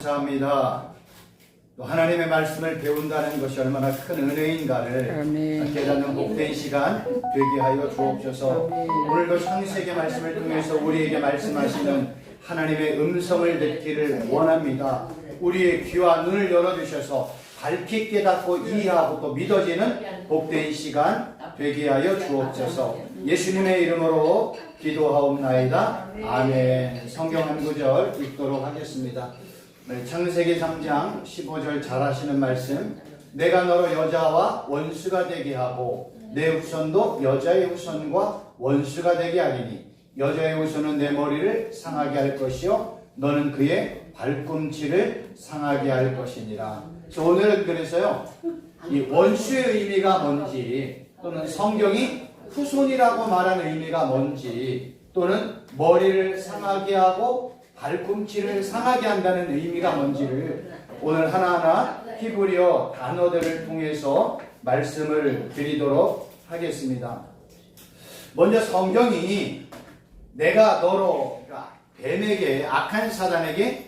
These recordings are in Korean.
감사합니다. 또 하나님의 말씀을 배운다는 것이 얼마나 큰 은혜인가를 깨닫는 복된 시간 되게 하여 주옵소서. 오늘도 창세기 말씀을 통해서 우리에게 말씀하시는 하나님의 음성을 듣기를 원합니다. 우리의 귀와 눈을 열어주셔서 밝히 깨닫고 이해하고 또 믿어지는 복된 시간 되게 하여 주옵소서. 예수님의 이름으로 기도하옵나이다. 아멘. 성경 한 구절 읽도록 하겠습니다. 창세기 3장 15절 잘 아시는 말씀. 내가 너로 여자와 원수가 되게 하고 내 후손도 여자의 후손과 원수가 되게 하리니 여자의 후손은 내 머리를 상하게 할 것이요 너는 그의 발꿈치를 상하게 할 것이니라. 오늘은 그래서요, 이 원수의 의미가 뭔지, 또는 성경이 후손이라고 말하는 의미가 뭔지, 또는 머리를 상하게 하고 발꿈치를 상하게 한다는 의미가 뭔지를 오늘 하나하나 히브리어 단어들을 통해서 말씀을 드리도록 하겠습니다. 먼저 성경이 내가 너로, 그러니까 뱀에게, 악한 사단에게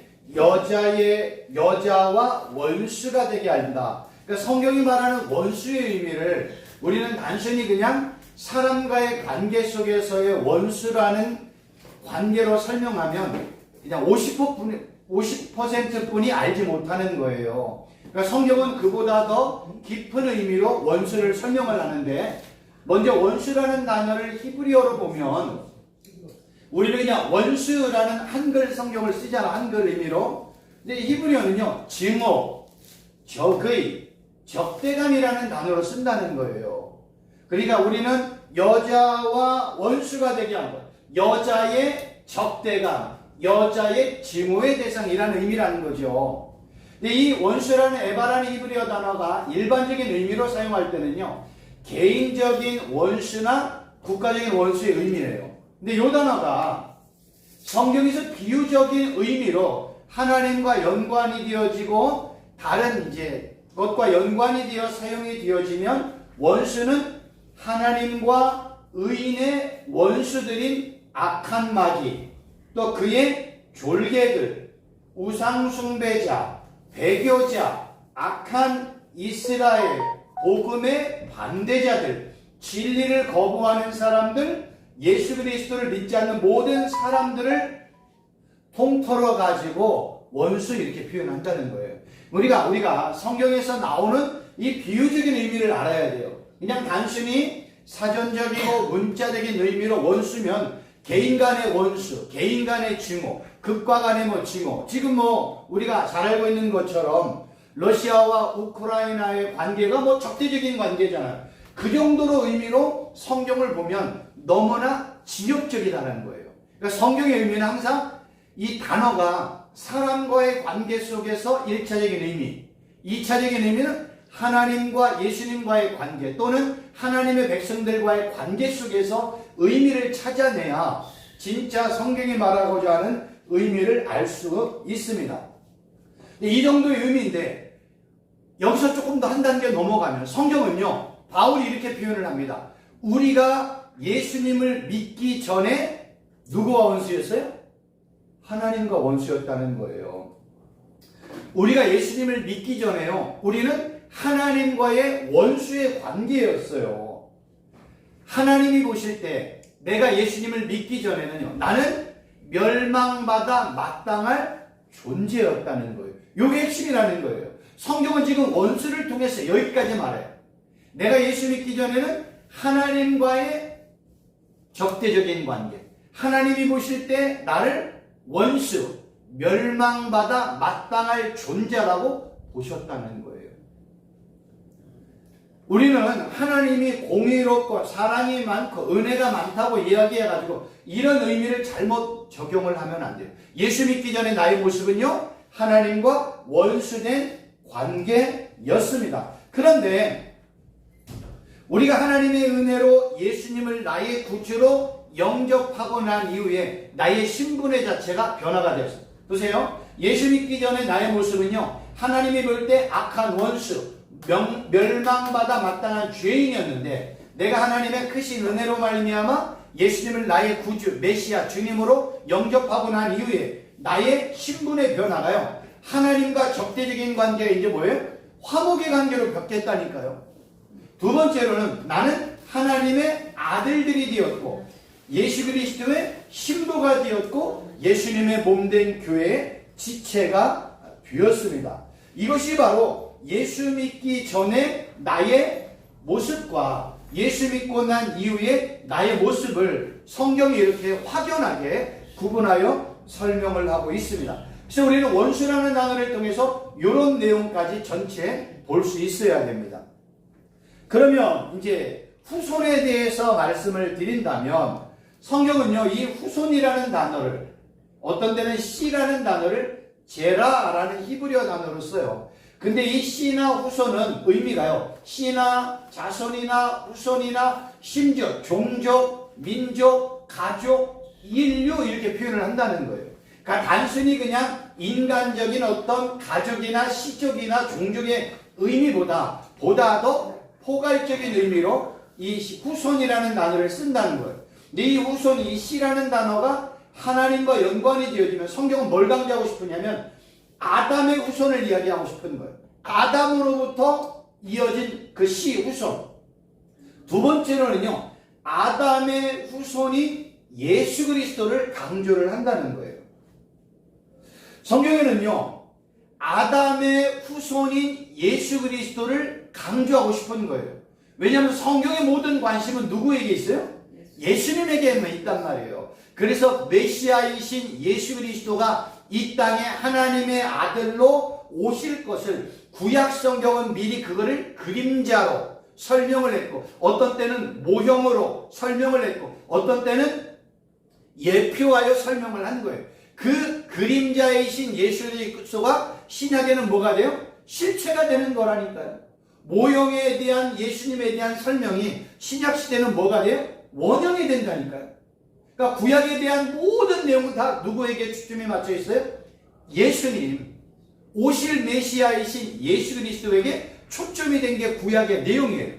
여자와 원수가 되게 한다. 그러니까 성경이 말하는 원수의 의미를 우리는 단순히 그냥 사람과의 관계 속에서의 원수라는 관계로 설명하면 그냥 50%뿐이 알지 못하는 거예요. 그러니까 성경은 그보다 더 깊은 의미로 원수를 설명을 하는데, 먼저 원수라는 단어를 히브리어로 보면 우리는 그냥 원수라는 한글 성경을 쓰잖아, 한글 의미로. 근데 히브리어는요, 증오, 적의, 적대감이라는 단어로 쓴다는 거예요. 그러니까 우리는 여자와 원수가 되게 한 것, 여자의 적대감, 여자의 증오의 대상이라는 의미라는 거죠. 근데 이 원수라는 에바라는 히브리어 단어가 일반적인 의미로 사용할 때는요, 개인적인 원수나 국가적인 원수의 의미예요. 근데 이 단어가 성경에서 비유적인 의미로 하나님과 연관이 되어지고 다른 것과 연관이 되어 사용이 되어지면 원수는 하나님과 의인의 원수들인 악한 마귀, 또 그의 졸개들, 우상숭배자, 배교자, 악한 이스라엘, 복음의 반대자들, 진리를 거부하는 사람들, 예수 그리스도를 믿지 않는 모든 사람들을 통틀어 가지고 원수 이렇게 표현한다는 거예요. 우리가 성경에서 나오는 이 비유적인 의미를 알아야 돼요. 그냥 단순히 사전적이고 문자적인 의미로 원수면 개인 간의 원수, 개인 간의 증오, 극과 간의 증오. 지금 우리가 잘 알고 있는 것처럼 러시아와 우크라이나의 관계가 적대적인 관계잖아요. 그 정도로 의미로 성경을 보면 너무나 지역적이라는 거예요. 그러니까 성경의 의미는 항상 이 단어가 사람과의 관계 속에서 1차적인 의미, 2차적인 의미는 하나님과 예수님과의 관계, 또는 하나님의 백성들과의 관계 속에서 의미를 찾아내야 진짜 성경이 말하고자 하는 의미를 알 수 있습니다. 이 정도의 의미인데, 여기서 조금 더 한 단계 넘어가면 성경은요, 바울이 이렇게 표현을 합니다. 우리가 예수님을 믿기 전에 누구와 원수였어요? 하나님과 원수였다는 거예요. 우리가 예수님을 믿기 전에요, 우리는 하나님과의 원수의 관계였어요. 하나님이 보실 때 내가 예수님을 믿기 전에는요, 나는 멸망받아 마땅할 존재였다는 거예요. 이게 핵심이라는 거예요. 성경은 지금 원수를 통해서 여기까지 말해요. 내가 예수 믿기 전에는 하나님과의 적대적인 관계, 하나님이 보실 때 나를 원수, 멸망받아 마땅할 존재라고 보셨다는 거예요. 우리는 하나님이 공의롭고 사랑이 많고 은혜가 많다고 이야기해가지고 이런 의미를 잘못 적용을 하면 안 돼요. 예수 믿기 전에 나의 모습은요, 하나님과 원수된 관계였습니다. 그런데 우리가 하나님의 은혜로 예수님을 나의 구주로 영접하고 난 이후에 나의 신분의 자체가 변화가 되었습니다. 보세요. 예수 믿기 전에 나의 모습은요, 하나님이 볼 때 악한 원수, 멸망받아 마땅한 죄인이었는데, 내가 하나님의 크신 은혜로 말미암아 예수님을 나의 구주, 메시아, 주님으로 영접하고 난 이후에 나의 신분의 변화가요, 하나님과 적대적인 관계가 이제 뭐예요? 화목의 관계로 바뀌었다니까요. 두 번째로는 나는 하나님의 아들들이 되었고 예수 그리스도의 신부가 되었고 예수님의 몸된 교회의 지체가 되었습니다. 이것이 바로 예수 믿기 전에 나의 모습과 예수 믿고 난 이후에 나의 모습을 성경이 이렇게 확연하게 구분하여 설명을 하고 있습니다. 그래서 우리는 원수라는 단어를 통해서 이런 내용까지 전체 볼 수 있어야 됩니다. 그러면 이제 후손에 대해서 말씀을 드린다면 성경은요, 이 후손이라는 단어를 어떤 데는 씨라는 단어를 제라라는 히브리어 단어로 써요. 근데 이 씨나 후손은 의미가요, 씨나 자손이나 후손이나 심지어 종족, 민족, 가족, 인류 이렇게 표현을 한다는 거예요. 그러니까 단순히 그냥 인간적인 어떤 가족이나 시족이나 종족의 의미보다 더 포괄적인 의미로 이 후손이라는 단어를 쓴다는 거예요. 근데 이 후손, 이 씨라는 단어가 하나님과 연관이 되어지면 성경은 뭘 강조하고 싶으냐면 아담의 후손을 이야기하고 싶은 거예요. 아담으로부터 이어진 그 씨, 후손. 두 번째로는요, 아담의 후손이 예수 그리스도를 강조를 한다는 거예요. 성경에는요, 아담의 후손인 예수 그리스도를 강조하고 싶은 거예요. 왜냐하면 성경의 모든 관심은 누구에게 있어요? 예수님에게만 있단 말이에요. 그래서 메시아이신 예수 그리스도가 이 땅에 하나님의 아들로 오실 것을 구약 성경은 미리 그거를 그림자로 설명을 했고, 어떤 때는 모형으로 설명을 했고, 어떤 때는 예표하여 설명을 한 거예요. 그 그림자이신 예수 그리스도가 신약에는 뭐가 돼요? 실체가 되는 거라니까요. 모형에 대한 예수님에 대한 설명이 신약 시대는 뭐가 돼요? 원형이 된다니까요. 그러니까 구약에 대한 모든 내용은 다 누구에게 초점이 맞춰 있어요? 예수님, 오실 메시아이신 예수 그리스도에게 초점이 된 게 구약의 내용이에요.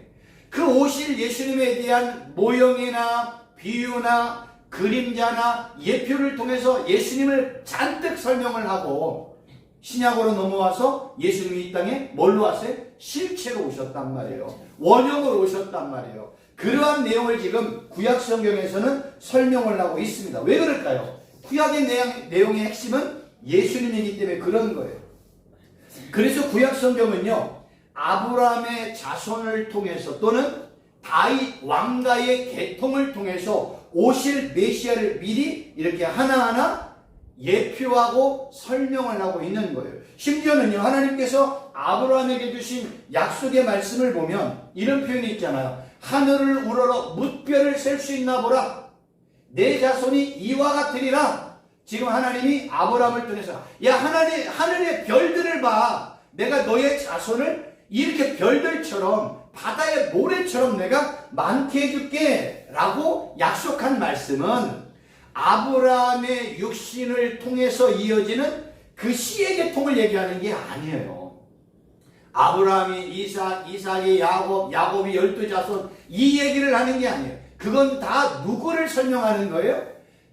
그 오실 예수님에 대한 모형이나 비유나 그림자나 예표를 통해서 예수님을 잔뜩 설명을 하고 신약으로 넘어와서 예수님이 이 땅에 뭘로 왔어요? 실체로 오셨단 말이에요. 원형으로 오셨단 말이에요. 그러한 내용을 지금 구약 성경에서는 설명을 하고 있습니다. 왜 그럴까요? 구약의 내용의 핵심은 예수님이기 때문에 그런 거예요. 그래서 구약 성경은요, 아브라함의 자손을 통해서 또는 다윗 왕가의 계통을 통해서 오실 메시아를 미리 이렇게 하나하나 예표하고 설명을 하고 있는 거예요. 심지어는요, 하나님께서 아브라함에게 주신 약속의 말씀을 보면 이런 표현이 있잖아요. 하늘을 우러러 뭇별을 셀 수 있나 보라. 내 자손이 이와 같으리라. 지금 하나님이 아브라함을 통해서, 야, 하늘의 별들을 봐. 내가 너의 자손을 이렇게 별들처럼 바다의 모래처럼 내가 많게 해줄게 라고 약속한 말씀은 아브라함의 육신을 통해서 이어지는 그 씨의 계통을 얘기하는 게 아니에요. 아브라함이 이삭이 야곱이 12자손 이 얘기를 하는 게 아니에요. 그건 다 누구를 설명하는 거예요?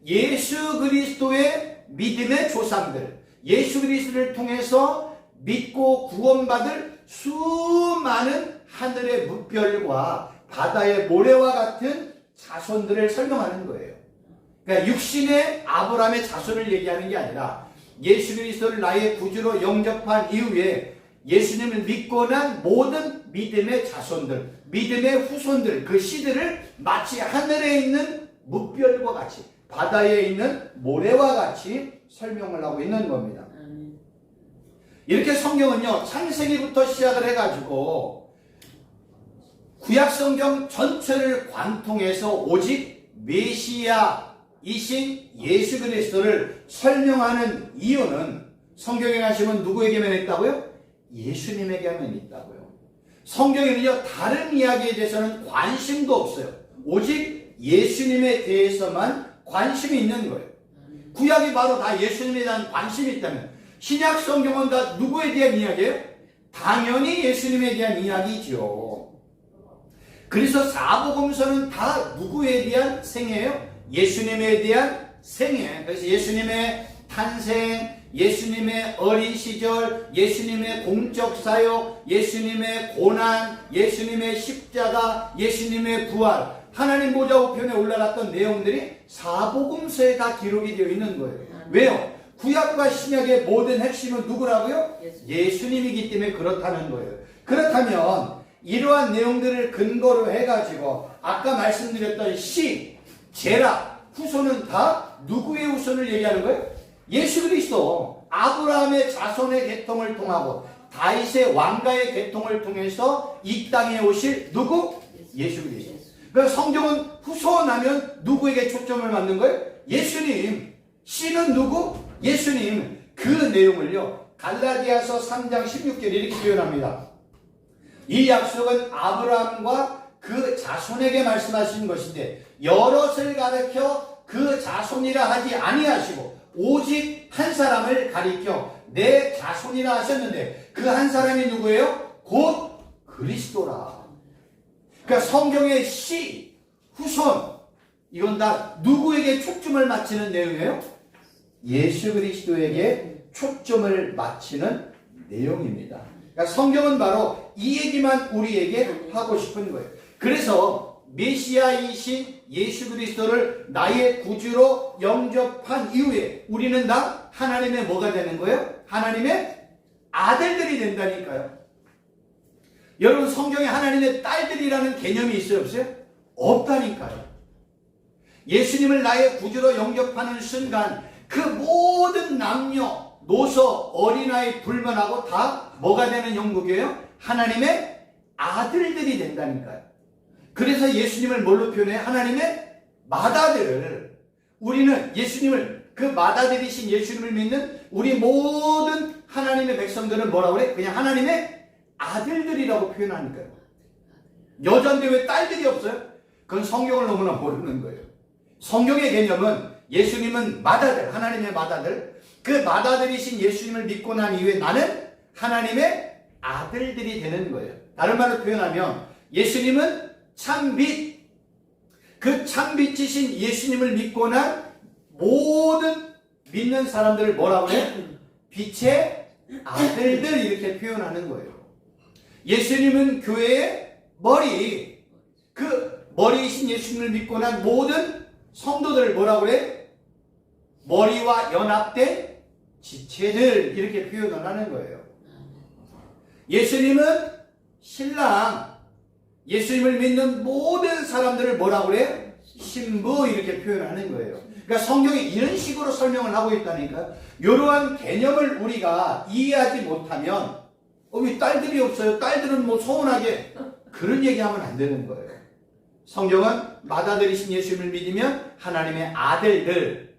예수 그리스도의 믿음의 조상들, 예수 그리스도를 통해서 믿고 구원받을 수많은 하늘의 뭇별과 바다의 모래와 같은 자손들을 설명하는 거예요. 그러니까 육신의 아브라함의 자손을 얘기하는 게 아니라 예수 그리스도를 나의 구주로 영접한 이후에 예수님을 믿고 난 모든 믿음의 자손들, 믿음의 후손들, 그 씨들을 마치 하늘에 있는 뭇별과 같이 바다에 있는 모래와 같이 설명을 하고 있는 겁니다. 이렇게 성경은요, 창세기부터 시작을 해가지고 구약 성경 전체를 관통해서 오직 메시아이신 예수 그리스도를 설명하는 이유는 성경에 가시면 누구에게만 있다고요? 예수님에게만 있다고요. 성경에는요, 다른 이야기에 대해서는 관심도 없어요. 오직 예수님에 대해서만 관심이 있는 거예요. 구약이 바로 다 예수님에 대한 관심이 있다면 신약 성경은 다 누구에 대한 이야기예요? 당연히 예수님에 대한 이야기죠. 그래서 사복음서는 다 누구에 대한 생애예요? 예수님에 대한 생애. 그래서 예수님의 탄생, 예수님의 어린 시절, 예수님의 공적 사역, 예수님의 고난, 예수님의 십자가, 예수님의 부활, 하나님 보좌 우편에 올라갔던 내용들이 사복음서에 다 기록이 되어 있는 거예요. 왜요? 구약과 신약의 모든 핵심은 누구라고요? 예수님이기 때문에 그렇다는 거예요. 그렇다면 이러한 내용들을 근거로 해가지고 아까 말씀드렸던 시, 제라, 후손은 다 누구의 후손을 얘기하는 거예요? 예수 그리스도. 아브라함의 자손의 계통을 통하고 다윗의 왕가의 계통을 통해서 이 땅에 오실 누구? 예수 그리스도. 그러니까 성경은 후손하면 누구에게 초점을 맞는 거예요? 예수님. 씨는 누구? 예수님. 그 내용을요 갈라디아서 3장 16절 이렇게 표현합니다. 이 약속은 아브라함과 그 자손에게 말씀하신 것인데 여럿을 가르쳐 그 자손이라 하지 아니하시고 오직 한 사람을 가리켜 내 자손이라 하셨는데 그 한 사람이 누구예요? 곧 그리스도라. 그러니까 성경의 씨, 후손 이건 다 누구에게 초점을 맞추는 내용이에요? 예수 그리스도에게 초점을 맞추는 내용입니다. 그러니까 성경은 바로 이 얘기만 우리에게 하고 싶은 거예요. 그래서 메시아이신 예수 그리스도를 나의 구주로 영접한 이후에 우리는 다 하나님의 뭐가 되는 거예요? 하나님의 아들들이 된다니까요. 여러분 성경에 하나님의 딸들이라는 개념이 있어요? 없어요? 없다니까요. 예수님을 나의 구주로 영접하는 순간 그 모든 남녀, 노소, 어린아이 불문하고 다 뭐가 되는 형국이에요? 하나님의 아들들이 된다니까요. 그래서 예수님을 뭘로 표현해? 하나님의 맏아들. 우리는 예수님을 그 맏아들이신 예수님을 믿는 우리 모든 하나님의 백성들은 뭐라고 그래? 그냥 하나님의 아들들이라고 표현하니까요. 여자인데 왜 딸들이 없어요? 그건 성경을 너무나 모르는 거예요. 성경의 개념은 예수님은 맏아들, 하나님의 맏아들. 그 맏아들이신 예수님을 믿고 난 이후에 나는 하나님의 아들들이 되는 거예요. 다른 말로 표현하면 예수님은 참빛, 그 참빛이신 예수님을 믿고 난 모든 믿는 사람들을 뭐라고 해요? 빛의 아들들 이렇게 표현하는 거예요. 예수님은 교회의 머리, 그 머리이신 예수님을 믿고 난 모든 성도들을 뭐라고 그래요? 머리와 연합된 지체들 이렇게 표현을 하는 거예요. 예수님은 신랑, 예수님을 믿는 모든 사람들을 뭐라고 그래요? 신부 이렇게 표현하는 거예요. 그러니까 성경이 이런 식으로 설명을 하고 있다니까요. 이러한 개념을 우리가 이해하지 못하면 왜 딸들이 없어요? 딸들은 뭐 서운하게 그런 얘기하면 안 되는 거예요. 성경은 맏아들이신 예수님을 믿으면 하나님의 아들들,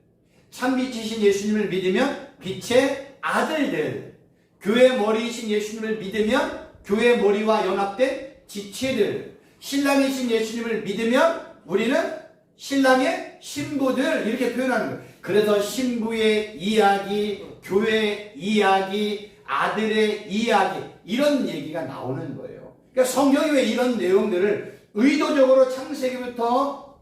참빛이신 예수님을 믿으면 빛의 아들들, 교회 머리이신 예수님을 믿으면 교회 머리와 연합된 지체들, 신랑이신 예수님을 믿으면 우리는 신랑의 신부들 이렇게 표현하는 거예요. 그래서 신부의 이야기, 교회의 이야기, 아들의 이야기 이런 얘기가 나오는 거예요. 그러니까 성경이 왜 이런 내용들을 의도적으로 창세기부터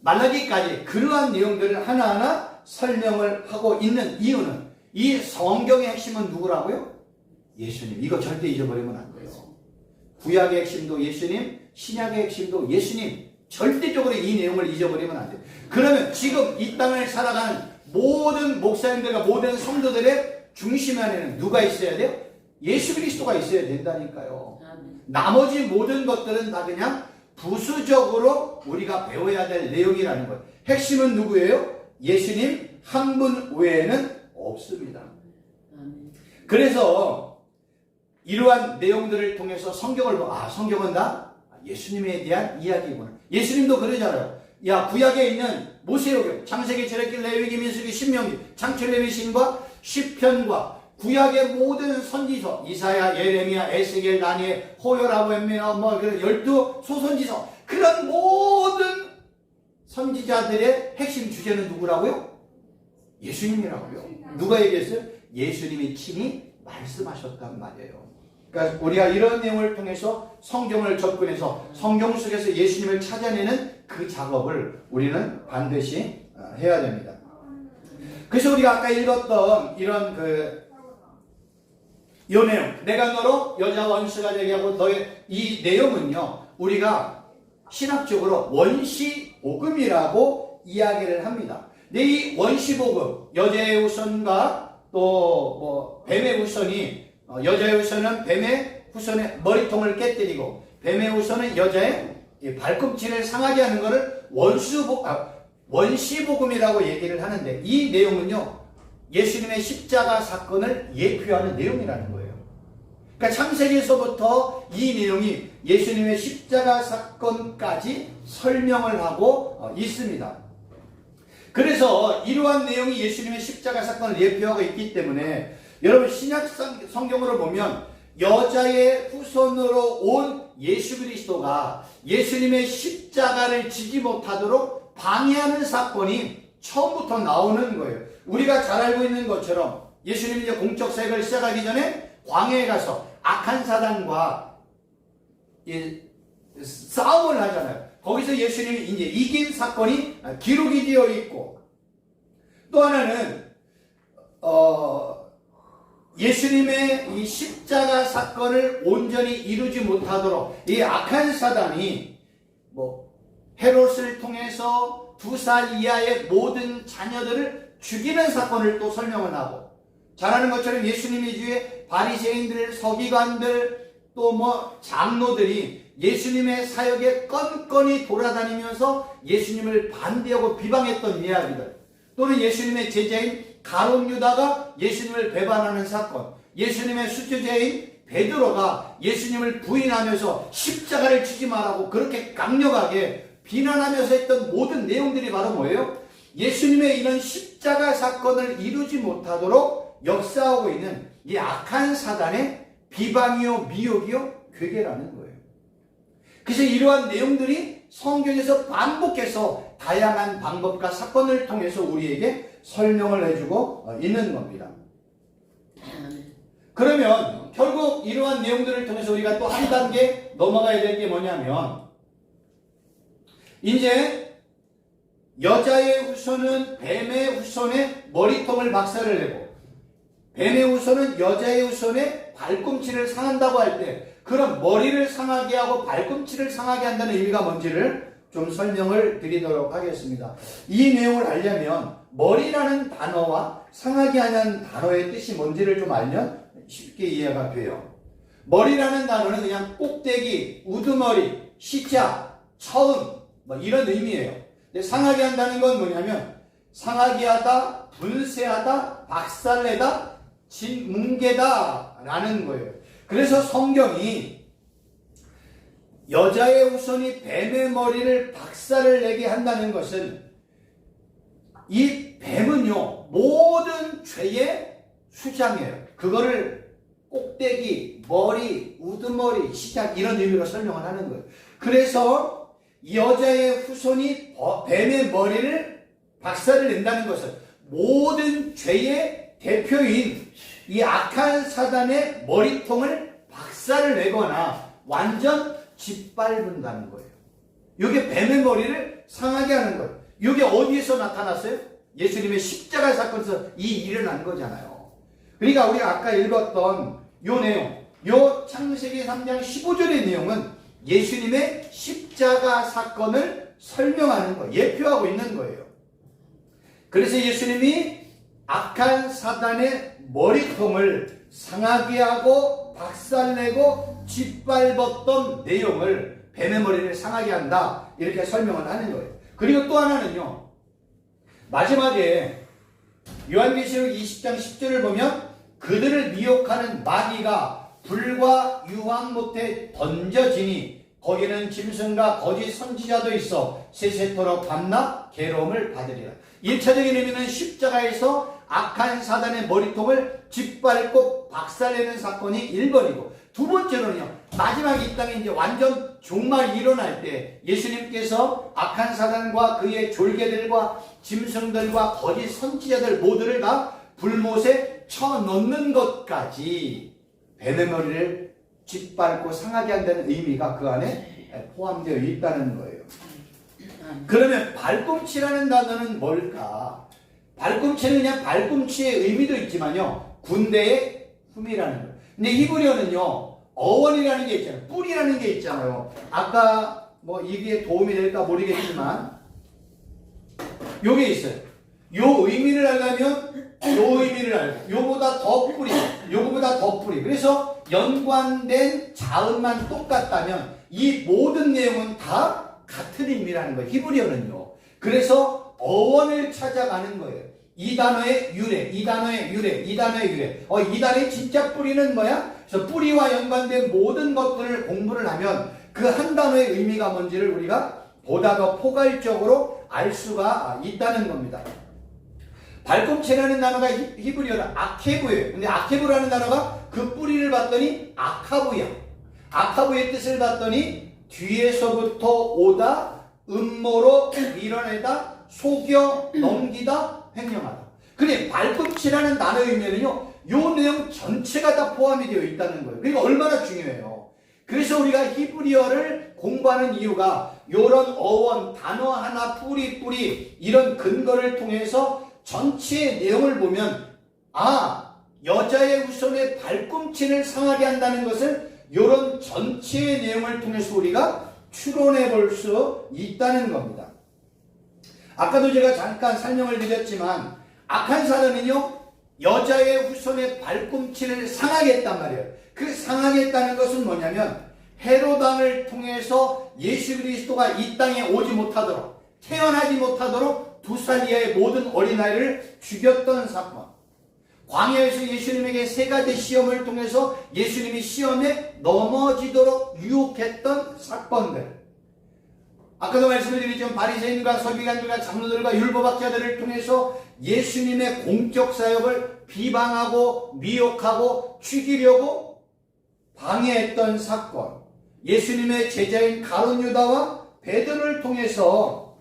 말라기까지 그러한 내용들을 하나하나 설명을 하고 있는 이유는 이 성경의 핵심은 누구라고요? 예수님. 이거 절대 잊어버리면 안 돼요. 구약의 핵심도 예수님, 신약의 핵심도 예수님. 절대적으로 이 내용을 잊어버리면 안 돼요. 그러면 지금 이 땅을 살아가는 모든 목사님들과 모든 성도들의 중심 안에는 누가 있어야 돼요? 예수 그리스도가 있어야 된다니까요. 나머지 모든 것들은 다 그냥 부수적으로 우리가 배워야 될 내용이라는 거예요. 핵심은 누구예요? 예수님 한 분 외에는 없습니다. 그래서 이러한 내용들을 통해서 성경을 성경은 다 예수님에 대한 이야기구나. 예수님도 그러잖아요. 야, 구약에 있는 모세오경, 창세기, 출애굽기, 레위기, 민수기, 신명기, 창출, 레위신과 시편과 구약의 모든 선지서, 이사야, 예레미야, 에스겔, 다니엘, 호요라고 엠미나, 그 12 소선지서, 그런 모든 선지자들의 핵심 주제는 누구라고요? 예수님이라고요. 누가 얘기했어요? 예수님이 친히 말씀하셨단 말이에요. 그러니까 우리가 이런 내용을 통해서 성경을 접근해서 성경 속에서 예수님을 찾아내는 그 작업을 우리는 반드시 해야 됩니다. 그래서 우리가 아까 읽었던 이런 요 내용, 내가 너로 여자 원수가 되게 하고 너의 이 내용은요, 우리가 신학적으로 원시복음이라고 이야기를 합니다. 근데 이 원시복음, 여자의 후손과 또 뭐 뱀의 후손이, 여자의 후손은 뱀의 후손의 머리통을 깨뜨리고 뱀의 후손은 여자의 발꿈치를 상하게 하는 것을 원시복음이라고 얘기를 하는데, 이 내용은요 예수님의 십자가 사건을 예표하는 내용이라는 거예요. 그러니까 창세기에서부터 이 내용이 예수님의 십자가 사건까지 설명을 하고 있습니다. 그래서 이러한 내용이 예수님의 십자가 사건을 예표하고 있기 때문에 여러분 신약 성경으로 보면 여자의 후손으로 온 예수 그리스도가 예수님의 십자가를 지지 못하도록 방해하는 사건이 처음부터 나오는 거예요. 우리가 잘 알고 있는 것처럼 예수님이 이제 공적 사역을 시작하기 전에 광야에 가서 악한 사단과 싸움을 하잖아요. 거기서 예수님이 이제 이긴 사건이 기록이 되어 있고, 또 하나는 예수님의 이 십자가 사건을 온전히 이루지 못하도록 이 악한 사단이 뭐 헤롯을 통해서 2살 이하의 모든 자녀들을 죽이는 사건을 또 설명을 하고, 잘 아는 것처럼 예수님의 주위에 바리새인들, 서기관들, 또 뭐 장로들이 예수님의 사역에 건건히 돌아다니면서 예수님을 반대하고 비방했던 이야기들, 또는 예수님의 제자인 가룟 유다가 예수님을 배반하는 사건, 예수님의 수제자인 베드로가 예수님을 부인하면서 십자가를 치지 말라고 그렇게 강력하게 비난하면서 했던 모든 내용들이 바로 뭐예요? 예수님의 이런 십자가 사건을 이루지 못하도록 역사하고 있는 이 악한 사단의 비방이요 미혹이요 괴계라는 거예요. 그래서 이러한 내용들이 성경에서 반복해서 다양한 방법과 사건을 통해서 우리에게 설명을 해주고 있는 겁니다. 그러면 결국 이러한 내용들을 통해서 우리가 또 한 단계 넘어가야 될 게 뭐냐면, 이제 여자의 후손은 뱀의 후손의 머리통을 박살을 내고 뱀의 후손은 여자의 후손의 발꿈치를 상한다고 할 때, 그럼 머리를 상하게 하고 발꿈치를 상하게 한다는 의미가 뭔지를 좀 설명을 드리도록 하겠습니다. 이 내용을 알려면 머리라는 단어와 상하게 하는 단어의 뜻이 뭔지를 좀 알면 쉽게 이해가 돼요. 머리라는 단어는 그냥 꼭대기, 우두머리, 시작, 처음 뭐 이런 의미예요. 근데 상하게 한다는 건 뭐냐면 상하게 하다, 분쇄하다, 박살내다, 뭉개다 라는 거예요. 그래서 성경이 여자의 후손이 뱀의 머리를 박살을 내게 한다는 것은, 이 뱀은요 모든 죄의 수장이에요. 그거를 꼭대기, 머리, 우두머리, 시작 이런 의미로 설명을 하는 거예요. 그래서 여자의 후손이 뱀의 머리를 박살을 낸다는 것은 모든 죄의 대표인 이 악한 사단의 머리통을 박살을 내거나 완전 짓밟는다는 거예요. 이게 뱀의 머리를 상하게 하는 거예요. 이게 어디에서 나타났어요? 예수님의 십자가 사건에서 이 일이 난 거잖아요. 그러니까 우리가 아까 읽었던 요 내용, 요 창세기 3장 15절의 내용은 예수님의 십자가 사건을 설명하는 거예요. 예표하고 있는 거예요. 그래서 예수님이 악한 사단의 머리통을 상하게 하고 박살내고 짓밟았던 내용을 뱀의 머리를 상하게 한다 이렇게 설명을 하는 거예요. 그리고 또 하나는요, 마지막에 요한계시록 20장 10절을 보면 그들을 미혹하는 마귀가 불과 유황 못에 던져지니 거기는 짐승과 거짓 선지자도 있어 세세토록 밤낮 괴로움을 받으리라. 1차적인 의미는 십자가에서 악한 사단의 머리통을 짓밟고 박살내는 사건이 1번이고, 두 번째로는요, 마지막 이 땅에 이제 완전 종말이 일어날 때 예수님께서 악한 사단과 그의 졸개들과 짐승들과 거짓 선지자들 모두를 다 불못에 쳐넣는 것까지 뱀의 머리를 짓밟고 상하게 한다는 의미가 그 안에 포함되어 있다는 거예요. 그러면 발꿈치라는 단어는 뭘까? 발꿈치는 그냥 발꿈치의 의미도 있지만요, 군대의 흠이라는 거예요. 근데 히브리어는요, 어원이라는 게 있잖아요. 뿌리라는 게 있잖아요. 아까 뭐 이게 도움이 될까 모르겠지만 요게 있어요. 요 의미를 알려면 요 의미를 알고, 요보다 더 뿌리, 요거보다 더 뿌리. 그래서 연관된 자음만 똑같다면 이 모든 내용은 다 같은 의미라는 거예요. 히브리어는요. 그래서 어원을 찾아가는 거예요. 이 단어의 유래, 이 단어의 유래, 이 단어의 유래. 이 단어의 진짜 뿌리는 뭐야? 그래서 뿌리와 연관된 모든 것들을 공부를 하면 그 한 단어의 의미가 뭔지를 우리가 보다 더 포괄적으로 알 수가 있다는 겁니다. 발꿈치라는 단어가 히브리어는 아케브예요. 근데 아케브라는 단어가 그 뿌리를 봤더니 아카브야. 아카브의 뜻을 봤더니 뒤에서부터 오다, 음모로 밀어내다, 속여 넘기다, 횡령하다. 근데 발꿈치라는 단어의 의미는요, 요 내용 전체가 다 포함이 되어 있다는 거예요. 그러니까 얼마나 중요해요. 그래서 우리가 히브리어를 공부하는 이유가 요런 어원, 단어 하나, 뿌리 이런 근거를 통해서 전체의 내용을 보면 여자의 후손의 발꿈치를 상하게 한다는 것을 요런 전체의 내용을 통해서 우리가 추론해 볼 수 있다는 겁니다. 아까도 제가 잠깐 설명을 드렸지만 악한 사람은요, 여자의 후손의 발꿈치를 상하게 했단 말이에요. 그 상하게 했다는 것은 뭐냐면 헤로당을 통해서 예수 그리스도가 이 땅에 오지 못하도록, 태어나지 못하도록 2살 이하의 모든 어린아이를 죽였던 사건. 광야에서 예수님에게 3가지 시험을 통해서 예수님이 시험에 넘어지도록 유혹했던 사건들. 아까도 말씀을 드렸지만 바리새인과 서기관들과 장로들과 율법학자들을 통해서 예수님의 공적 사역을 비방하고 미혹하고 죽이려고 방해했던 사건. 예수님의 제자인 가룟 유다와 베드로를 통해서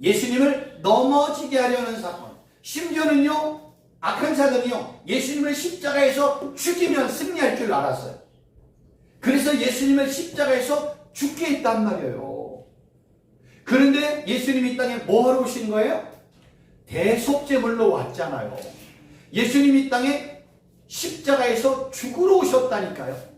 예수님을 넘어지게 하려는 사건. 심지어는요, 악한 자들은요, 예수님을 십자가에서 죽이면 승리할 줄 알았어요. 그래서 예수님을 십자가에서 죽게 했단 말이에요. 그런데 예수님이 이 땅에 뭐하러 오신 거예요? 대속제물로 왔잖아요. 예수님이 이 땅에 십자가에서 죽으러 오셨다니까요.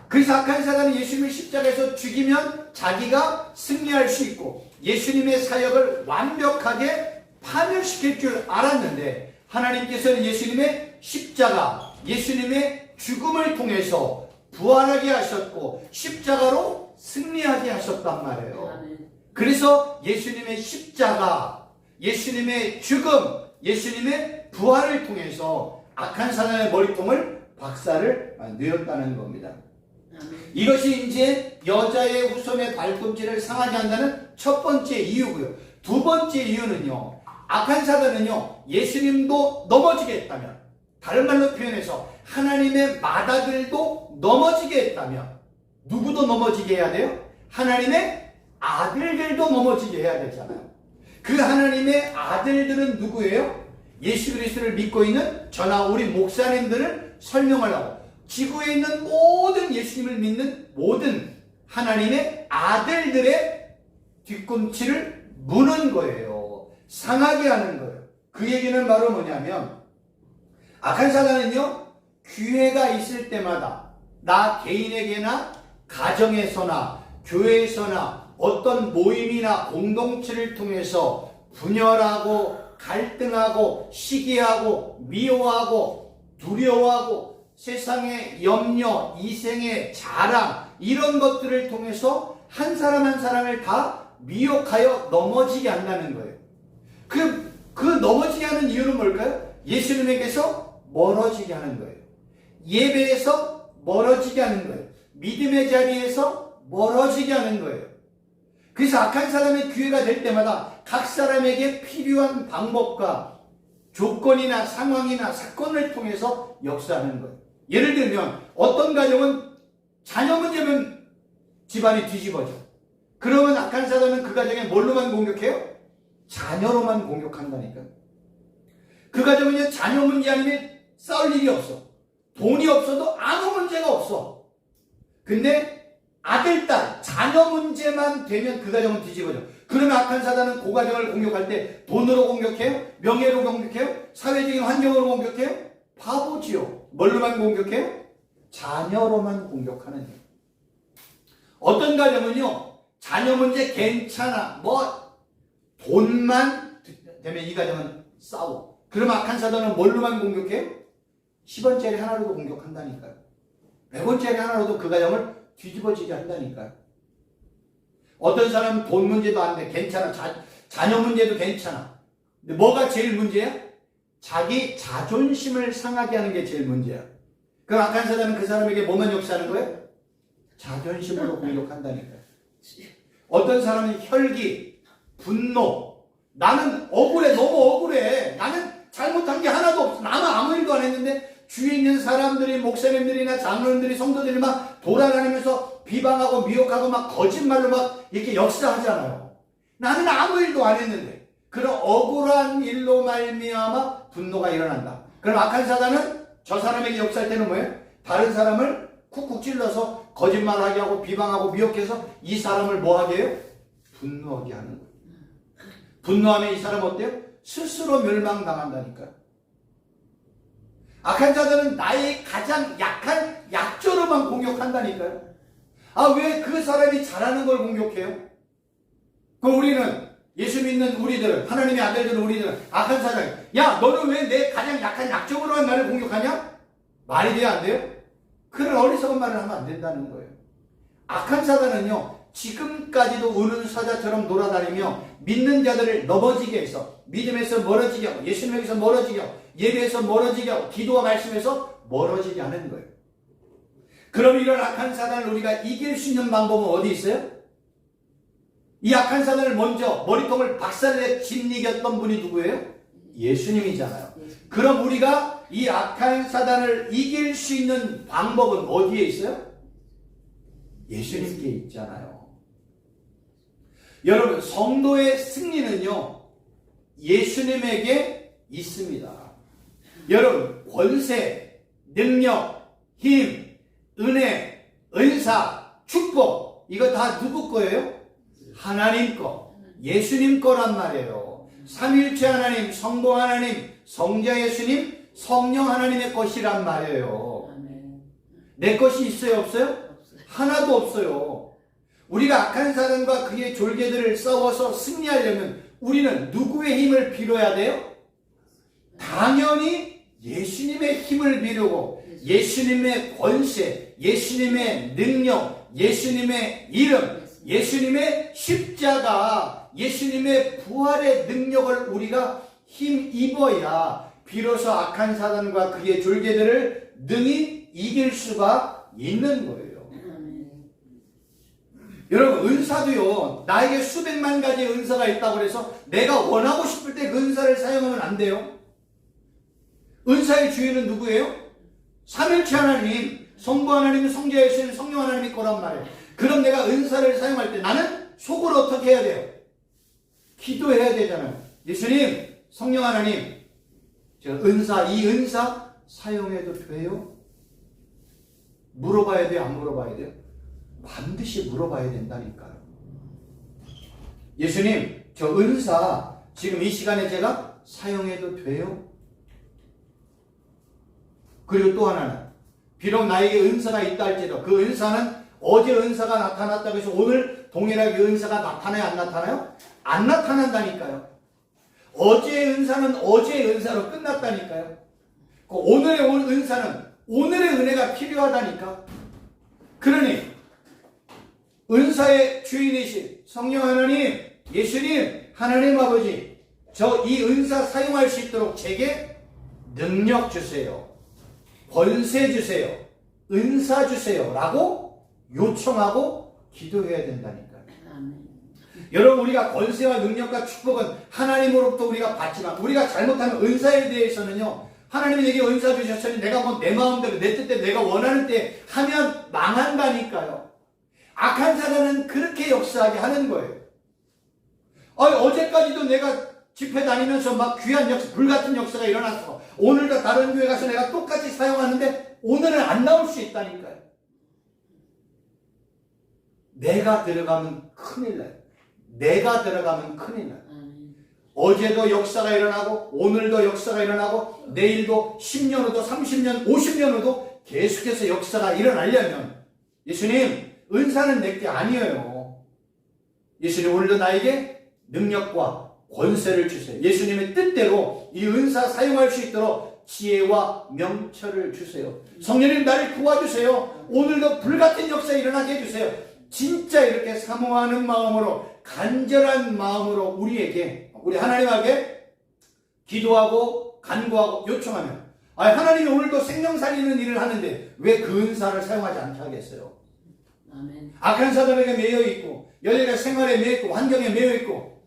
그래서 악한 사단은 예수님을 십자가에서 죽이면 자기가 승리할 수 있고 예수님의 사역을 완벽하게 파멸시킬 줄 알았는데, 하나님께서는 예수님의 십자가, 예수님의 죽음을 통해서 부활하게 하셨고 십자가로 승리하게 하셨단 말이에요. 그래서 예수님의 십자가, 예수님의 죽음, 예수님의 부활을 통해서 악한 사단의 머리통을 박살을 내었다는 겁니다. 이것이 이제 여자의 후손의 발꿈치를 상하게 한다는 첫 번째 이유고요. 두 번째 이유는요, 악한 사단은요, 예수님도 넘어지게 했다면, 다른 말로 표현해서 하나님의 맏아들도 넘어지게 했다면, 누구도 넘어지게 해야 돼요? 하나님의 아들들도 넘어지게 해야 되잖아요. 그 하나님의 아들들은 누구예요? 예수 그리스도를 믿고 있는 저나 우리 목사님들을 설명하려고 지구에 있는 모든 예수님을 믿는 모든 하나님의 아들들의 뒤꿈치를 무는 거예요. 상하게 하는 거예요. 그 얘기는 바로 뭐냐면, 악한 사단은요, 기회가 있을 때마다 나 개인에게나 가정에서나 교회에서나 어떤 모임이나 공동체를 통해서 분열하고 갈등하고 시기하고 미워하고 두려워하고 세상의 염려, 이생의 자랑, 이런 것들을 통해서 한 사람 한 사람을 다 미혹하여 넘어지게 한다는 거예요. 그 넘어지게 하는 이유는 뭘까요? 예수님에게서 멀어지게 하는 거예요. 예배에서 멀어지게 하는 거예요. 믿음의 자리에서 멀어지게 하는 거예요. 그래서 악한 사람의 기회가 될 때마다 각 사람에게 필요한 방법과 조건이나 상황이나 사건을 통해서 역사하는 거예요. 예를 들면 어떤 가정은 자녀 문제면 집안이 뒤집어져. 그러면 악한 사람은 그 가정에 뭘로만 공격해요? 자녀로만 공격한다니까요. 그 가정은 자녀 문제 아니면 싸울 일이 없어. 돈이 없어도 아무 문제가 없어. 근데 아들, 딸, 자녀 문제만 되면 그 가정은 뒤집어져. 그러면 악한 사단은 고가정을 공격할 때 돈으로 공격해요? 명예로 공격해요? 사회적인 환경으로 공격해요? 바보지요. 뭘로만 공격해요? 자녀로만 공격하는 거예요. 어떤 가정은요, 자녀 문제 괜찮아. 돈만 되면 이 가정은 싸워. 그럼 악한 사단은 뭘로만 공격해요? 10원짜리 하나로도 공격한다니까요. 100원짜리 하나로도 그 가정을 뒤집어지게 한다니까요. 어떤 사람은 돈 문제도 안 돼. 괜찮아. 자녀 문제도 괜찮아. 근데 뭐가 제일 문제야? 자기 자존심을 상하게 하는 게 제일 문제야. 그럼 악한 사단은 그 사람에게 뭐만 역사하는 거예요? 자존심으로 공격한다니까요. 어떤 사람은 혈기, 분노, 나는 억울해, 너무 억울해. 나는 잘못한 게 하나도 없어. 나는 아무 일도 안 했는데 주위에 있는 사람들이, 목사님들이나 장로님들이, 성도들이 막 돌아다니면서 비방하고 미혹하고 막 거짓말로 막 이렇게 역사하잖아요. 나는 아무 일도 안 했는데. 그런 억울한 일로 말미암아 분노가 일어난다. 그럼 악한 사단은 저 사람에게 역사할 때는 뭐예요? 다른 사람을 쿡쿡 찔러서 거짓말하게 하고 비방하고 미혹해서 이 사람을 뭐하게 해요? 분노하게 하는 거예요. 분노하면 이 사람 어때요? 스스로 멸망당한다니까요. 악한 자들은 나의 가장 약한 약조로만 공격한다니까요. 왜 그 사람이 잘하는 걸 공격해요? 그럼 우리는, 예수 믿는 우리들, 하나님의 아들들은 우리들은 악한 사람, 야 너는 왜 내 가장 약한 약점으로만 나를 공격하냐? 말이 돼야 안 돼요? 그런 어리석은 말을 하면 안 된다는 거예요. 악한 사단은요, 지금까지도 우는 사자처럼 돌아다니며 믿는 자들을 넘어지게 해서, 믿음에서 멀어지게 하고, 예수님에게서 멀어지게 하고, 예배에서 멀어지게 하고, 기도와 말씀에서 멀어지게 하는 거예요. 그럼 이런 악한 사단을 우리가 이길 수 있는 방법은 어디 있어요? 이 악한 사단을 먼저 머리통을 박살내 짓이겼던 분이 누구예요? 예수님이잖아요. 그럼 우리가 이 악한 사단을 이길 수 있는 방법은 어디에 있어요? 예수님께 있잖아요. 여러분, 성도의 승리는요, 예수님에게 있습니다. 여러분, 권세, 능력, 힘, 은혜, 은사, 축복, 이거 다 누구 거예요? 하나님 거, 예수님 거란 말이에요. 삼위일체 하나님, 성부 하나님, 성자 예수님, 성령 하나님의 것이란 말이에요. 내 것이 있어요, 없어요? 하나도 없어요. 우리가 악한 사단과 그의 졸개들을 싸워서 승리하려면 우리는 누구의 힘을 빌어야 돼요? 당연히 예수님의 힘을 비르고, 예수님의 권세, 예수님의 능력, 예수님의 이름, 예수님의 십자가, 예수님의 부활의 능력을 우리가 힘입어야 비로소 악한 사단과 그의 졸개들을 능히 이길 수가 있는 거예요. 여러분, 은사도요, 나에게 수백만 가지의 은사가 있다고 해서 내가 원하고 싶을 때 그 은사를 사용하면 안 돼요. 은사의 주인은 누구예요? 삼일체 하나님, 성부 하나님, 성자 예수님, 성령 하나님이 거란 말이에요. 그럼 내가 은사를 사용할 때 나는 속으로 어떻게 해야 돼요? 기도해야 되잖아요. 예수님, 성령 하나님, 제가 이 은사 사용해도 돼요? 물어봐야 돼요? 안 물어봐야 돼요? 반드시 물어봐야 된다니까요. 예수님, 저 은사 지금 이 시간에 제가 사용해도 돼요? 그리고 또 하나는, 비록 나에게 은사가 있다 할지라도 그 은사는 어제 은사가 나타났다고 해서 오늘 동일하게 은사가 나타나요? 안 나타나요? 안 나타난다니까요. 어제의 은사는 어제의 은사로 끝났다니까요. 오늘의 은사는 오늘의 은혜가 필요하다니까. 그러니 은사의 주인이신 성령 하나님, 예수님, 하나님 아버지, 저 이 은사 사용할 수 있도록 제게 능력 주세요, 권세 주세요, 은사 주세요 라고 요청하고 기도해야 된다니까요. 여러분, 우리가 권세와 능력과 축복은 하나님으로부터 우리가 받지만, 우리가 잘못하면 은사에 대해서는요, 하나님이 내게 은사 주셨으니 내가 뭐 내 마음대로 내 뜻대로 내가 원하는 때 하면 망한다니까요. 악한 사단은 그렇게 역사하게 하는 거예요. 어제까지도 내가 집회 다니면서 막 귀한 역사, 불같은 역사가 일어났어. 오늘도 다른 교회 가서 내가 똑같이 사용하는데 오늘은 안 나올 수 있다니까요. 내가 들어가면 큰일 나요. 내가 들어가면 큰일 나요. 어제도 역사가 일어나고 오늘도 역사가 일어나고 내일도 10년 후도 30년 50년 후도 계속해서 역사가 일어나려면 예수님 은사는 내게 아니에요. 예수님 오늘도 나에게 능력과 권세를 주세요. 예수님의 뜻대로 이 은사 사용할 수 있도록 지혜와 명철을 주세요. 성령님 나를 도와주세요. 오늘도 불같은 역사 일어나게 해주세요. 진짜 이렇게 사모하는 마음으로 간절한 마음으로 우리 하나님에게 기도하고 간구하고 요청하면 하나님이 오늘도 생명 살리는 일을 하는데 왜 그 은사를 사용하지 않게 하겠어요? 아멘. 악한 사람에게 매여있고 여자가 생활에 매여있고 환경에 매여있고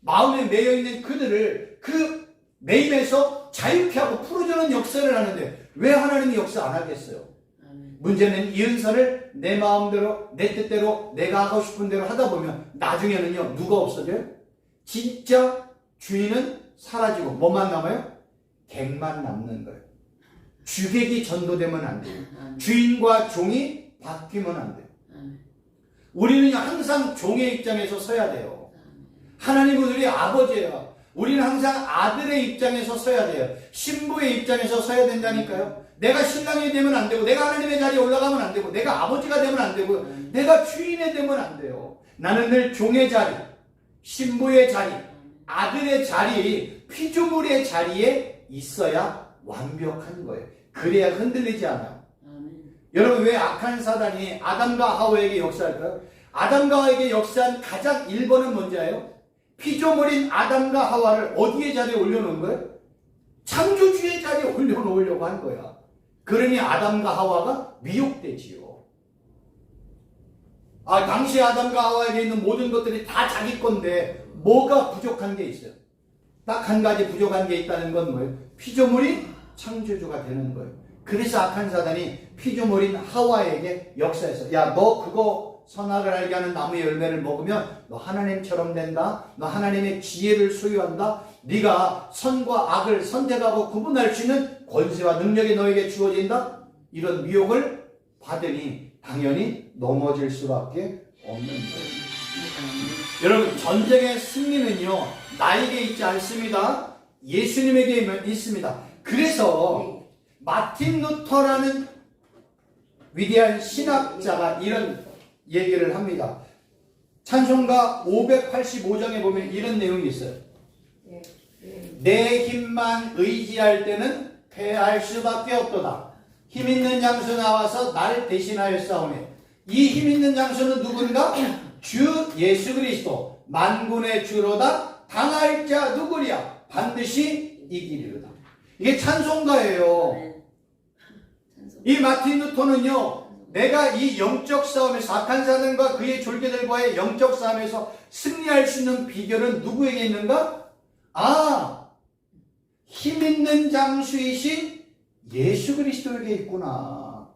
마음에 매여있는 그들을 그 매임에서 자유케 하고 풀어주는 역사를 하는데 왜 하나님이 역사 안 하겠어요? 아멘. 문제는 이 은사를 내 마음대로 내 뜻대로 내가 하고 싶은 대로 하다 보면 나중에는요 누가 없어져요? 진짜 주인은 사라지고 뭐만 남아요? 객만 남는 거예요. 주객이 전도되면 안 돼요. 주인과 종이 바뀌면 안 돼요. 우리는 항상 종의 입장에서 서야 돼요. 하나님은 우리 아버지예요. 우리는 항상 아들의 입장에서 서야 돼요. 신부의 입장에서 서야 된다니까요. 내가 신랑이 되면 안 되고 내가 하나님의 자리에 올라가면 안 되고 내가 아버지가 되면 안 되고 내가 주인이 되면 안 돼요. 나는 늘 종의 자리, 신부의 자리, 아들의 자리, 피조물의 자리에 있어야 완벽한 거예요. 그래야 흔들리지 않아요. 여러분 왜 악한 사단이 아담과 하와에게 역사할까요? 아담과 하와에게 역사한 가장 1번은 뭔지예요? 피조물인 아담과 하와를 어디에 자리에 올려놓은 거예요? 창조주의 자리에 올려놓으려고 한 거야. 그러니 아담과 하와가 미혹되지요. 당시 아담과 하와에게 있는 모든 것들이 다 자기 건데 뭐가 부족한 게 있어요? 딱 한 가지 부족한 게 있다는 건 뭐예요? 피조물이 창조주가 되는 거예요. 그래서 악한 사단이 피조물인 하와에게 역사해서 야, 너 그거 선악을 알게 하는 나무의 열매를 먹으면 너 하나님처럼 된다. 너 하나님의 지혜를 소유한다. 네가 선과 악을 선택하고 구분할 수 있는 권세와 능력이 너에게 주어진다. 이런 미혹을 받으니 당연히 넘어질 수밖에 없는 거예요. 여러분 전쟁의 승리는요 나에게 있지 않습니다. 예수님에게 있습니다. 그래서 마틴 루터라는 위대한 신학자가 이런 얘기를 합니다. 찬송가 585장에 보면 이런 내용이 있어요. 내 힘만 의지할 때는 패할 수밖에 없도다. 힘 있는 장수 나와서 날 대신하여 싸우네. 이 힘 있는 장수는 누군가? 주 예수 그리스도 만군의 주로다. 당할 자 누구랴? 반드시 이기리로다. 이게 찬송가예요. 이 마틴 루터는요 내가 이 영적 싸움에서 악한 사단과 그의 졸개들과의 영적 싸움에서 승리할 수 있는 비결은 누구에게 있는가? 힘 있는 장수이신 예수 그리스도에게 있구나.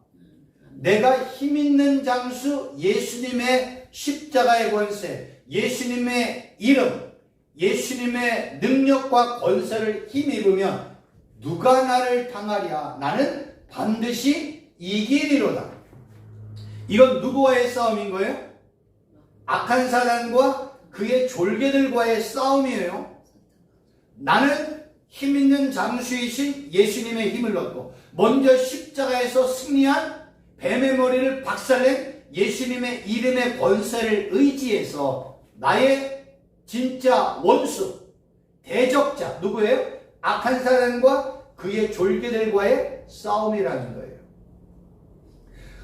내가 힘 있는 장수 예수님의 십자가의 권세, 예수님의 이름, 예수님의 능력과 권세를 힘입으면 누가 나를 당하랴? 나는 반드시 이기리로다. 이건 누구와의 싸움인 거예요? 악한 사단과 그의 졸개들과의 싸움이에요. 나는 힘 있는 장수이신 예수님의 힘을 얻고 먼저 십자가에서 승리한 뱀의 머리를 박살낸 예수님의 이름의 권세를 의지해서 나의 진짜 원수, 대적자 누구예요? 악한 사단과 그의 졸개들과의 싸움이라는 거예요.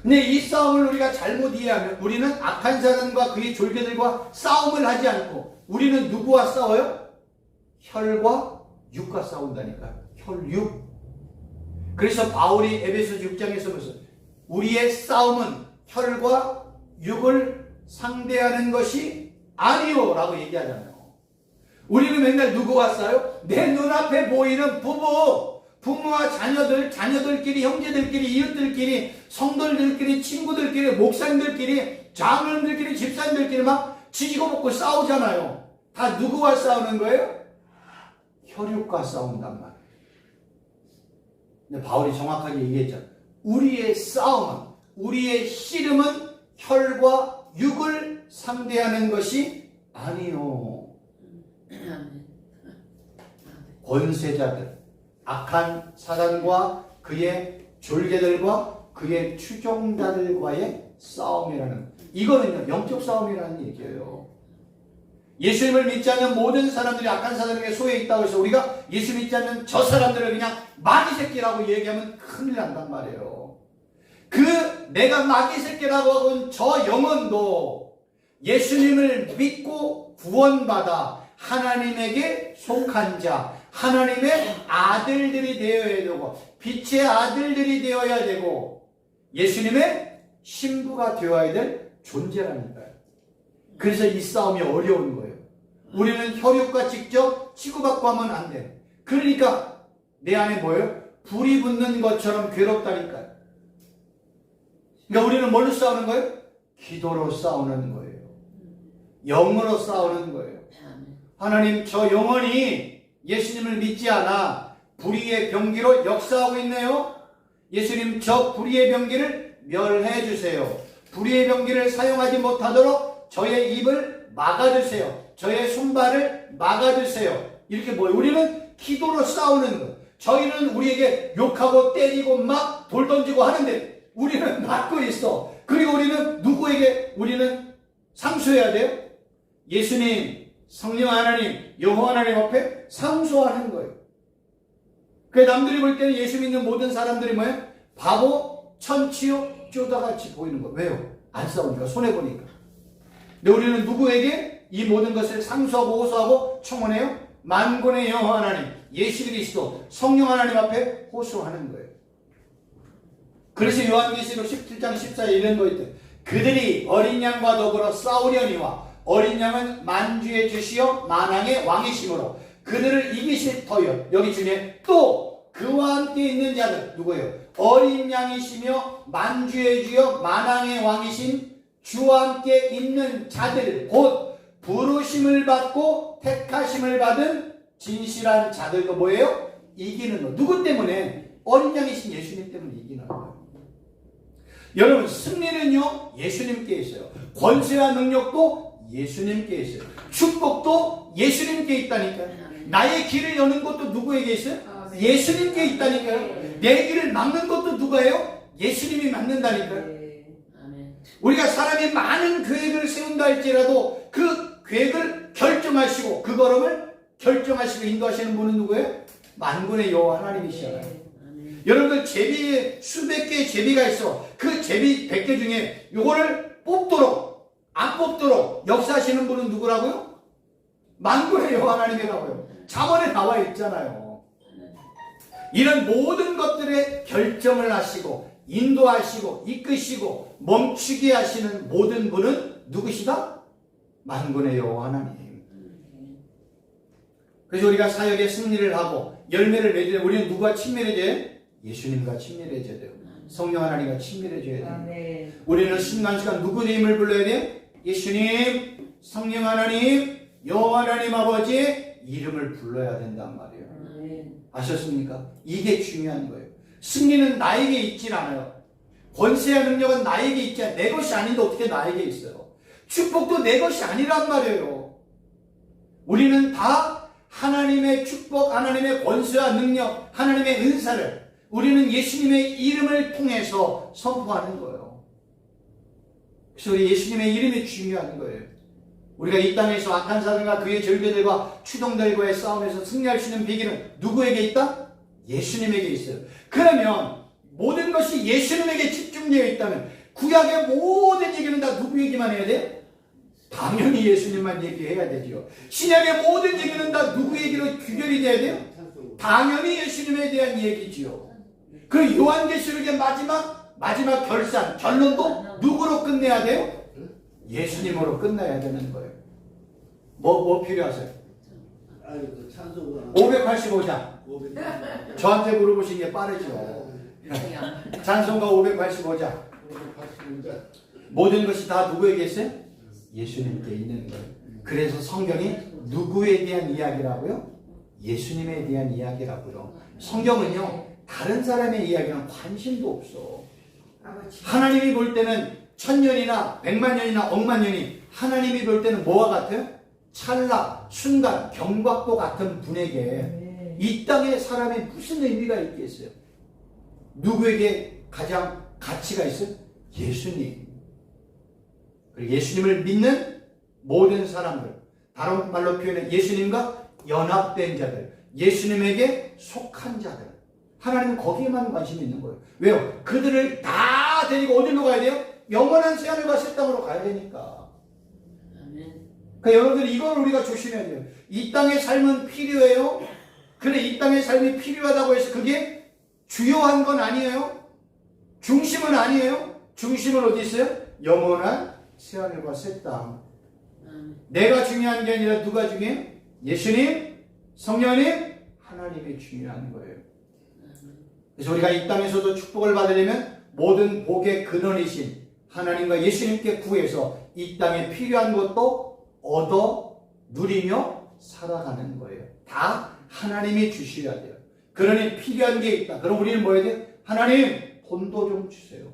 근데 이 싸움을 우리가 잘못 이해하면 우리는 악한 사단과 그의 졸개들과 싸움을 하지 않고 우리는 누구와 싸워요? 혈과 육과 싸운다니까요. 혈육. 그래서 바울이 에베소 6장에서 보세요. 우리의 싸움은 혈과 육을 상대하는 것이 아니오 라고 얘기하잖아요. 우리는 맨날 누구와 싸워요? 내 눈앞에 보이는 부모와 자녀들, 자녀들끼리, 형제들끼리, 이웃들끼리, 성도들끼리, 친구들끼리, 목사님들끼리, 장로님들끼리, 집사님들끼리 막 지지고 볶고 싸우잖아요. 다 누구와 싸우는 거예요? 혈육과 싸운단 말이에요. 근데 바울이 정확하게 얘기했죠. 우리의 싸움은, 우리의 씨름은 혈과 육을 상대하는 것이 아니요. 아멘. 권세자들, 악한 사단과 그의 졸개들과 그의 추종자들과의 싸움이라는, 이거는요 영적 싸움이라는 얘기예요. 예수님을 믿지 않는 모든 사람들이 악한 사단에게 소외 있다고 해서 우리가 예수 믿지 않는 저 사람들을 그냥 마귀 새끼라고 얘기하면 큰일 난단 말이에요. 그 내가 마귀 새끼라고 하고 저 영혼도 예수님을 믿고 구원받아 하나님에게 속한 자, 하나님의 아들들이 되어야 되고 빛의 아들들이 되어야 되고 예수님의 신부가 되어야 될 존재라니까요. 그래서 이 싸움이 어려운 거예요. 우리는 혈육과 직접 치고받고 하면 안 돼요. 그러니까 내 안에 뭐예요? 불이 붙는 것처럼 괴롭다니까요. 그러니까 우리는 뭘로 싸우는 거예요? 기도로 싸우는 거예요. 영으로 싸우는 거예요. 하나님, 저 영혼이 예수님을 믿지 않아 불의의 병기로 역사하고 있네요. 예수님, 저 불의의 병기를 멸해 주세요. 불의의 병기를 사용하지 못하도록 저의 입을 막아주세요. 저의 손발을 막아주세요. 이렇게 뭐예요? 우리는 기도로 싸우는 거예요. 저희는 우리에게 욕하고 때리고 막 돌 던지고 하는데 우리는 막고 있어. 그리고 우리는 누구에게 우리는 상수해야 돼요? 예수님, 성령 하나님, 여호와 하나님 앞에 상수하는 거예요. 그 남들이 볼 때는 예수 믿는 모든 사람들이 뭐예요? 바보, 천치요, 쪼다같이 보이는 거예요. 왜요? 안 싸우니까, 손해보니까. 근데 우리는 누구에게 이 모든 것을 상수하고 호소하고 청원해요? 만군의 여호와 하나님, 예수 그리스도, 성령 하나님 앞에 호소하는 거예요. 그래서 요한계시록 17장 14에 이런 거 있대요. 그들이 어린 양과 더불어 싸우려니와 어린 양은 만주의 주시여 만왕의 왕이심으로 그들을 이기실 터여. 여기 중에 또 그와 함께 있는 자들 누구예요? 어린 양이시며 만주의 주여 만왕의 왕이신 주와 함께 있는 자들, 곧 부르심을 받고 택하심을 받은 진실한 자들도 뭐예요? 이기는 거. 누구 때문에? 어린 양이신 예수님 때문에 이기는 거예요. 여러분, 승리는요 예수님께 있어요. 권세와 능력도 예수님께 있어요. 축복도 예수님께 있다니까요. 나의 길을 여는 것도 누구에게 있어요? 예수님께 있다니까요. 내 길을 막는 것도 누가예요? 예수님이 막는다니까요. 우리가 사람이 많은 계획을 세운다 할지라도 그 계획을 결정하시고 그 걸음을 결정하시고 인도하시는 분은 누구예요? 만군의 여호와 하나님이시잖아요. 여러분들 제비에 수백 개의 제비가 있어. 그 제비 100개 중에 요거를 뽑도록 안 뽑도록 역사하시는 분은 누구라고요? 만군의 여호와 하나님이라고요. 잠언에 나와 있잖아요. 이런 모든 것들의 결정을 하시고 인도하시고 이끄시고 멈추게 하시는 모든 분은 누구시다? 만군의 여호와 하나님. 그래서 우리가 사역에 승리를 하고 열매를 맺으려 우리는 누구와 친밀해져야? 예수님과 친밀해져야 돼요. 성령 하나님과 친밀해져야 돼요. 네. 우리는 순간순간 누구의 힘을 불러야 돼요? 예수님, 성령 하나님, 여호와 하나님 아버지의 이름을 불러야 된단 말이에요. 네. 아셨습니까? 이게 중요한 거예요. 승리는 나에게 있진 않아요. 권세와 능력은 나에게 있지 않아요. 내 것이 아닌데 어떻게 나에게 있어요? 축복도 내 것이 아니란 말이에요. 우리는 다 하나님의 축복, 하나님의 권세와 능력, 하나님의 은사를 우리는 예수님의 이름을 통해서 선포하는 거예요. 그래서 우리 예수님의 이름이 중요한 거예요. 우리가 이 땅에서 악한 사람과 그의 절개들과 추동들과의 싸움에서 승리할 수 있는 비결은 누구에게 있다? 예수님에게 있어요. 그러면 모든 것이 예수님에게 집중되어 있다면 구약의 모든 얘기는 다 누구 얘기만 해야 돼요? 당연히 예수님만 얘기해야 되죠. 신약의 모든 얘기는 다 누구 얘기로 귀결이 돼야 돼요? 당연히 예수님에 대한 얘기지요. 그 요한계시록의 마지막 결산, 결론도 누구로 끝내야 돼요? 예수님으로 끝내야 되는 거예요. 뭐 필요하세요? 585장. 저한테 물어보신 게 빠르죠. 찬송가 585장. 모든 것이 다 누구에게 있어요? 예수님께 있는 거예요. 그래서 성경이 누구에 대한 이야기라고요? 예수님에 대한 이야기라고요. 성경은요 다른 사람의 이야기는 관심도 없어. 하나님이 볼 때는 1000년이나 100만 년이나 억만 년이 하나님이 볼 때는 뭐와 같아요? 찰나, 순간, 경박도 같은 분에게 이 땅에 사람이 무슨 의미가 있겠어요? 누구에게 가장 가치가 있어요? 예수님. 그리고 예수님을 믿는 모든 사람들, 다른 말로 표현해 예수님과 연합된 자들, 예수님에게 속한 자들. 하나님은 거기에만 관심이 있는 거예요. 왜요? 그들을 다 데리고 어디로 가야 돼요? 영원한 새하늘과 새 땅으로 가야 되니까. 그러니까 여러분들 이걸 우리가 조심해야 돼요. 이 땅의 삶은 필요해요. 그런데 이 땅의 삶이 필요하다고 해서 그게 주요한 건 아니에요. 중심은 아니에요. 중심은 어디 있어요? 영원한 새하늘과 새 땅. 내가 중요한 게 아니라 누가 중요해요? 예수님, 성령님, 하나님이 중요한 거예요. 그래서 우리가 이 땅에서도 축복을 받으려면 모든 복의 근원이신 하나님과 예수님께 구해서 이 땅에 필요한 것도 얻어 누리며 살아가는 거예요. 다 하나님이 주셔야 돼요. 그러니 필요한 게 있다. 그럼 우리는 뭐 해야 돼요? 하나님 돈도 좀 주세요.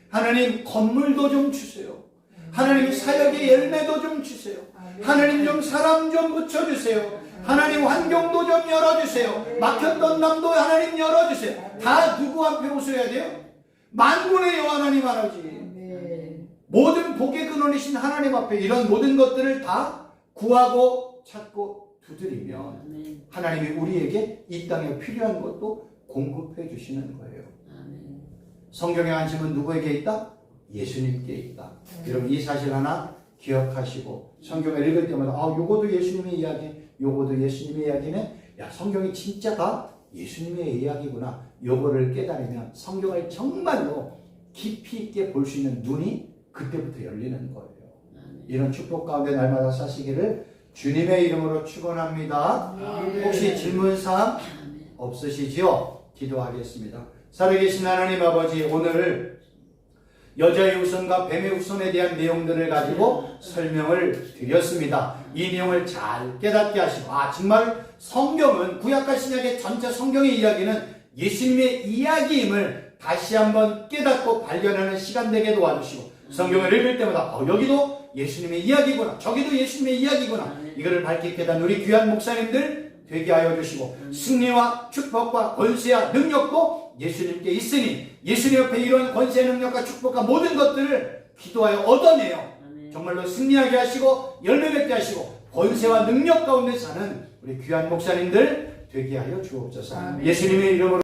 하나님 건물도 좀 주세요. 하나님 사역의 열매도 좀 주세요. 하나님 좀 사람 좀 붙여주세요. 하나님 환경도 좀 열어주세요. 막혔던 남도 하나님 열어주세요. 다 누구 앞에 오셔야 돼요? 만군의 여호와 하나님 아버지. 모든 복의 근원이신 하나님 앞에 이런 모든 것들을 다 구하고 찾고 두드리면 하나님이 우리에게 이 땅에 필요한 것도 공급해 주시는 거예요. 성경의 안심은 누구에게 있다? 예수님께 있다. 여러분 이 사실 하나 기억하시고 성경을 읽을 때마다 요거도 예수님의 이야기, 요거도 예수님의 이야기네. 야, 성경이 진짜 다 예수님의 이야기구나. 요거를 깨달으면 성경을 정말로 깊이 있게 볼 수 있는 눈이 그때부터 열리는 거예요. 이런 축복 가운데 날마다 사시기를 주님의 이름으로 축원합니다. 혹시 질문사항 없으시지요? 기도하겠습니다. 살아계신 하나님 아버지, 오늘 여자의 후손과 뱀의 후손에 대한 내용들을 가지고 설명을 드렸습니다. 이 내용을 잘 깨닫게 하시고, 정말 성경은 구약과 신약의 전체 성경의 이야기는 예수님의 이야기임을 다시 한번 깨닫고 발견하는 시간 되게 도와주시고, 성경을 읽을 때마다 여기도 예수님의 이야기구나, 저기도 예수님의 이야기구나, 이거를 밝게 깨닫는 우리 귀한 목사님들 되게 하여 주시고, 승리와 축복과 권세와 능력도 예수님께 있으니 예수님 옆에 이런 권세, 능력과 축복과 모든 것들을 기도하여 얻어내요. 정말로 승리하게 하시고 열매 맺게 하시고 권세와 능력 가운데 사는 우리 귀한 목사님들 되게 하여 주옵소서. 예수님의 이름으로